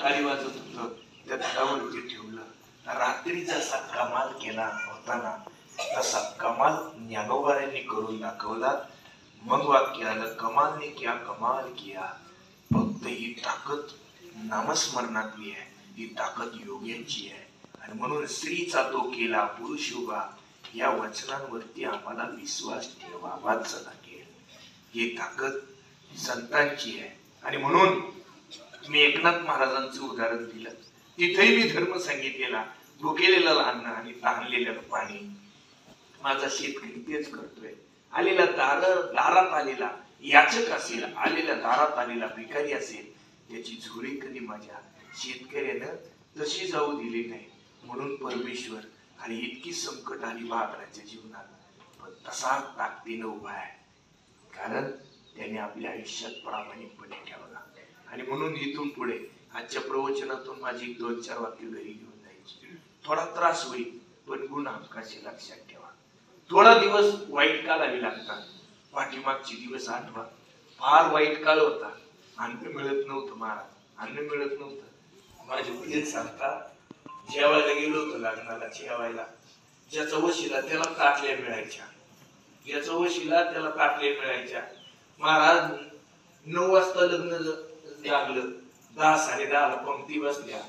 टाळी वाजत होतं त्या झाडावरती ठेवलं. रात्री जसा कमाल केला होता ना तसा कमाल ज्ञानोबांनी करून दाखवला. मग वाक्य आलं, कमाल ने क्या कमाल किया. फक्त ही ताकद नामस्मरणातली आहे, ही ताकद योग्यांची आहे. आणि म्हणून स्त्रीचा तो केला पुरुष उभा, या वचनांवरती आम्हाला विश्वास ठेवावाच लागेल. ही ताकद संतांची आहे. आणि म्हणून मी एकनाथ महाराजांचं उदाहरण दिलं. तिथेही मी धर्म सांगितलेला, भुकेलेलं अन्न आणि तहानलेलं पाणी. माझा शेतकरी तेच करतोय. आलेला दारात आलेला याचक असेल, आलेल्या दारात आलेला भिकारी असेल, त्याची झोळी कधी माझ्या शेतकऱ्यानं तशी जाऊ दिली नाही. म्हणून परमेश्वर आणि इतकी संकट आली महाराजांच्या जीवनात, पण तसा ताकदीनं उभा आहे. कारण त्याने आपल्या आयुष्यात प्रामाणिकपणे ठेवला. आणि म्हणून इथून पुढे आजच्या प्रवचनातून माझी 2-4 वाक्य घरी घेऊन जायची. थोडा त्रास होईल, पण गुण हमखास लक्षात ठेवा. थोडा दिवस वाईट काळ आली लागतात. पाठीमागचे दिवस आठवा. फार वाईट काळ होता. अन्न मिळत नव्हतं महाराज, अन्न मिळत नव्हतं. माझे वडील सांगतात, जेवायला गेलो होतो लग्नाला, जेवायला ज्याचा वशिला त्याला ताटल्या मिळायच्या, ज्याचा वशिला त्याला ताटल्या मिळायच्या. महाराज 9 वाजता लग्न लागलं, 10-10:30 पंक्ती बसल्या,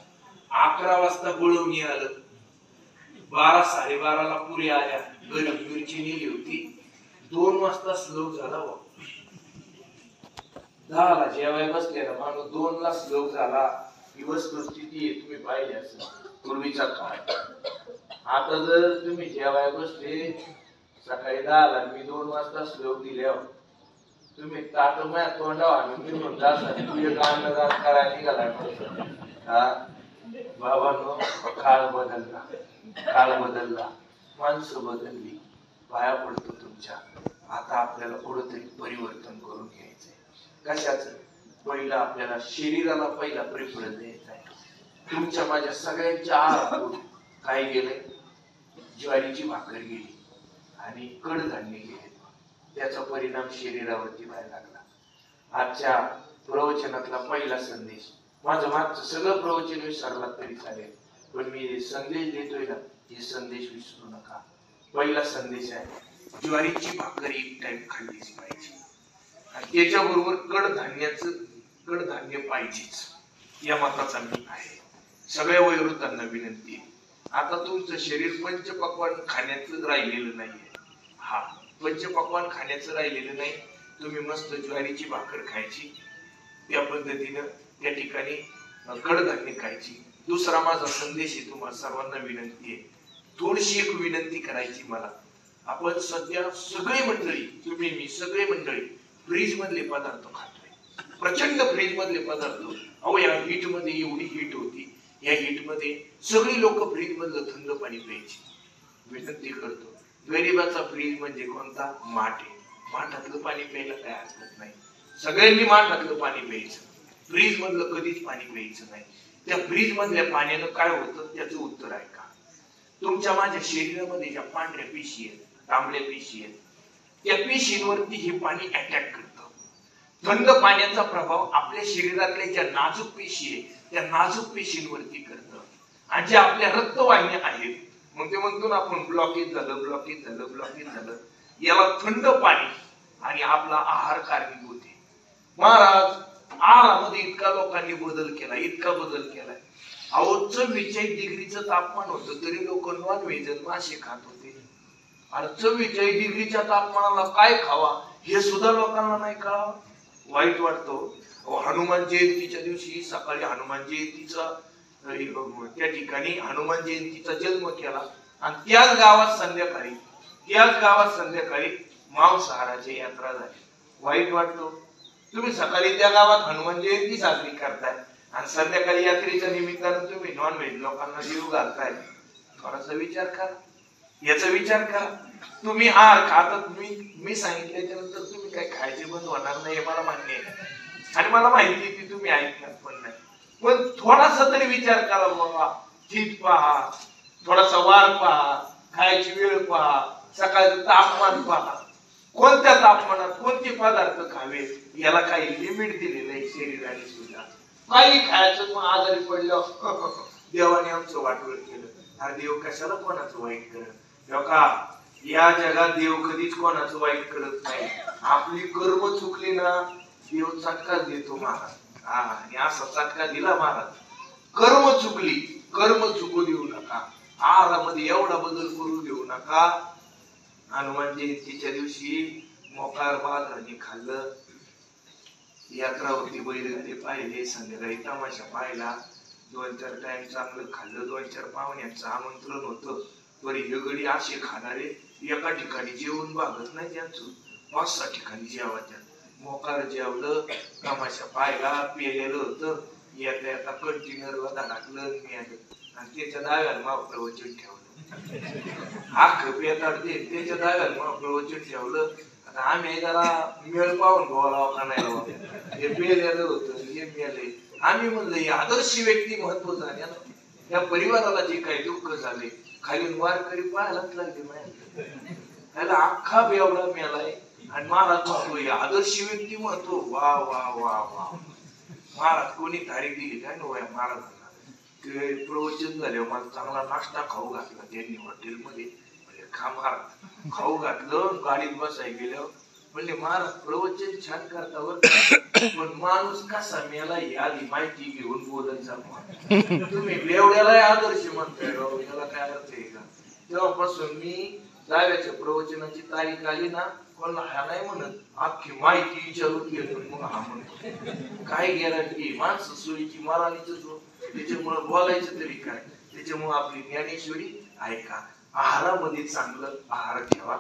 11 वाजता बोलवणी आलं, 12-12:30 पुरी आल्या, गरम मिरची नेली होती, 2 वाजता श्लोक झाला. 10ला जेवाय बसलेला माणूस 2ला श्लोक झाला. ही वस्तुस्थिती तुम्ही पाहिली असेल पूर्वीचा काळ. आता जर तुम्ही जेवाय बसले सकाळी 10ला, मी 2 वाजता श्लोक दिल्यावर तुम्ही ताट माझ्या तोंडावर आणून मी म्हणता तुझे कांडदार करायला निघाला. बाबांनो, काळ बदलला, काळ बदलला, माणसं बदलली. पाया पडतो तुमच्या. आता आपल्याला कुठंतरी परिवर्तन करून घ्यायचंय. कशाच? पहिला आपल्याला शरीराला पहिला प्रेफरन्स द्यायचा आहे. तुमच्या माझ्या सगळ्यांच्या आहारातून काय गेलंय? ज्वारीची भाकर गेली आणि कडधान्य गेले. त्याचा परिणाम शरीरावरती व्हायला लागला. आजच्या प्रवचनातला पहिला संदेश, माझं मागचं सगळं प्रवचन विसरला तरी चालेल, पण मी संदेश देतोय ना, हे संदेश विसरू नका. पहिला संदेश आहे, ज्वारीची भाकर एक टाइम खाल्लीच पाहिजे आणि त्याच्याबरोबर कडधान्य पाहिजेच, या मताचा मी आहे. सगळ्या वयोवृद्धांना विनंती आहे, आता तुमचं शरीर पंचपक्वान्न खाण्याचं राहिलेलं नाहीये. हा, पंचपक्वान्न खाण्याचं राहिलेलं नाही. तुम्ही मस्त ज्वारीची भाकर खायची, त्या पद्धतीनं त्या ठिकाणी कडधान्य खायची. दुसरा माझा संदेश आहे, तुम्हाला सर्वांना विनंती आहे, थोडीशी एक विनंती करायची मला. आपण सध्या सगळे मंडळी, तुम्ही मी सगळे मंडळी फ्रीज मधले पदार्थ खातोय, प्रचंड फ्रीज मधले पदार्थ. अहो, या हीट मध्ये एवढी हीट होती, या हीट मध्ये सगळी लोक फ्रीज मधलं थंड पाणी प्यायची. विनंती करतो, गरीबाचा फ्रीज म्हणजे कोणता? माठ आहे. माठातलं पाणी प्यायला काय हरकत नाही. सगळ्यांनी माठातलं पाणी प्यायचं, फ्रीज मधलं कधीच पाणी प्यायचं नाही. त्या फ्रीज मधल्या पाण्यानं काय होतं त्याचं उत्तर आहे का? तुमच्या माझ्या शरीरामध्ये ज्या पांढऱ्या पेशी आहेत, तांबड्या पेशी आहेत, त्या पेशींवरती हे पाणी अटॅक करतं. थंड पाण्याचा प्रभाव आपल्या शरीरातल्या ज्या नाजूक पेशी आहेत त्या नाजूक पेशींवरती करतं. आणि ज्या आपल्या रक्तवाहिन्या आहेत, मग ते म्हणतो ना आपण ब्लॉकेज झालं, याला थंड पाणी आणि आपला आहार कारणीभूत आहे. महाराज, आहारामध्ये इतका लोकांनी बदल केलाय. अहो, 44 डिग्रीचं तापमान होतं तरी लोक नॉन व्हेज मासे खात होते. आणि 44 डिग्रीच्या तापमानाला काय खावा हे सुद्धा लोकांना नाही कळावं. वाईट वाटतो. हनुमान जयंतीच्या दिवशी सकाळी हनुमान जयंतीचा त्या ठिकाणी हनुमान जयंतीचा जन्म केला आणि त्याच गावात संध्याकाळी मांसाहाराची यात्रा झाली. वाईट वाटतो. तुम्ही सकाळी त्या गावात हनुमान जयंती साजरी करताय आणि संध्याकाळी यात्रेच्या निमित्तानं तुम्ही नॉन व्हेज लोकांना जीव घालताय. थोडासा विचार करा, याचा विचार करा. तुम्ही आहार खाता, मी सांगितल्याच्या नंतर तुम्ही काय खायचे बंद होणार नाही हे मला मान्य आहे आणि मला माहिती आहे की तुम्ही ऐकणार पण नाही. पण थोडासा तरी विचार करा बाबा. शीत पहा, थोडासा वार पहा, खायची वेळ पहा, सकाळचं तापमान पहा, कोणत्या तापमानात कोणते पदार्थ खावे याला काही लिमिट दिलेलं आहे शरीराने सुद्धा. काही खायचं मग आजारी पडलं देवाने आमचं वाटोळ केलं. हा देव कशाला कोणाचं वाईट करत का? या जगात देव कधीच कोणाचं वाईट करत नाही. आपली कर्म चुकली ना देव चटका देतो महाराज. हा आणि असा चटका दिला महाराज. कर्म चुकली, कर्म चुकू देऊ नका. आहारामध्ये एवढा बदल करू देऊ नका. हनुमान जयंतीच्या दिवशी मोकार बाजाराने खाल्लं. यात्रा होती, बैल ते पाहिले, संध्याकाळी तमाशा पाहिला. 2-4 टाइम चांगलं खाल्लं. 2-4 पाहुण्यांचं आमंत्रण होतं. तरी हे गडी असे खाणारे एका ठिकाणी जेवण भागत नाही त्यांचं. 5-6 ठिकाणी जेवायच्या. मोकार जेवलं, तमाशा पाहिला, पेलेलं होतं. येता येता कंटेनरला धडकलं आणि त्याच्या दाव्याला महाप्रभू वचन ठेवलं. अख्ख पेताड ते त्याच्या दाव्याला महाप्रभू वचन ठेवलं. आता आम्ही जरा मेळ पाहून बोलावं का नाही. हे पेलेलं होतं, हे मेले. आम्ही म्हणलं हे आदर्श व्यक्ती महत्व झाले ना. या परिवाराला जे काही दुःख झाले खाली वारकरी पाहायलाच लागले नाही. त्याला अख्खा बेवडा मेलाय आणि महाराज म्हणतो आदर्श व्यक्ती म्हणतो. वा वा वा वा. महाराज कोणी तारीख दिली काय नो महाराजांना. ते प्रवचन झाले मला चांगला नाश्ता खाऊ घातला त्यांनी हॉटेलमध्ये. खा महाराज. खाऊ घातलं, गाडीत बसाय गेलं. म्हणले महाराज प्रवचन छान करतावर पण माणूस कसा मेला यादी माहिती घेऊन बोलायचा. तुम्ही बेवड्याला आदर्श म्हणताय राव, याला काय अर्थ आहे का? तेव्हापासून मी जाव्याच्या प्रवचनाची तारीख आली ना कोणाला हा नाही म्हणत, अख्खी माहिती विचारून घेतो मग हा म्हणतो. काय गॅरंटी माणसं सोयीची माराणीच त्याच्यामुळे बोलायचं तरी काय. त्याच्यामुळे आपली ज्ञानेश्वरी ऐका. आहारामध्ये चांगलं आहार घ्यावा.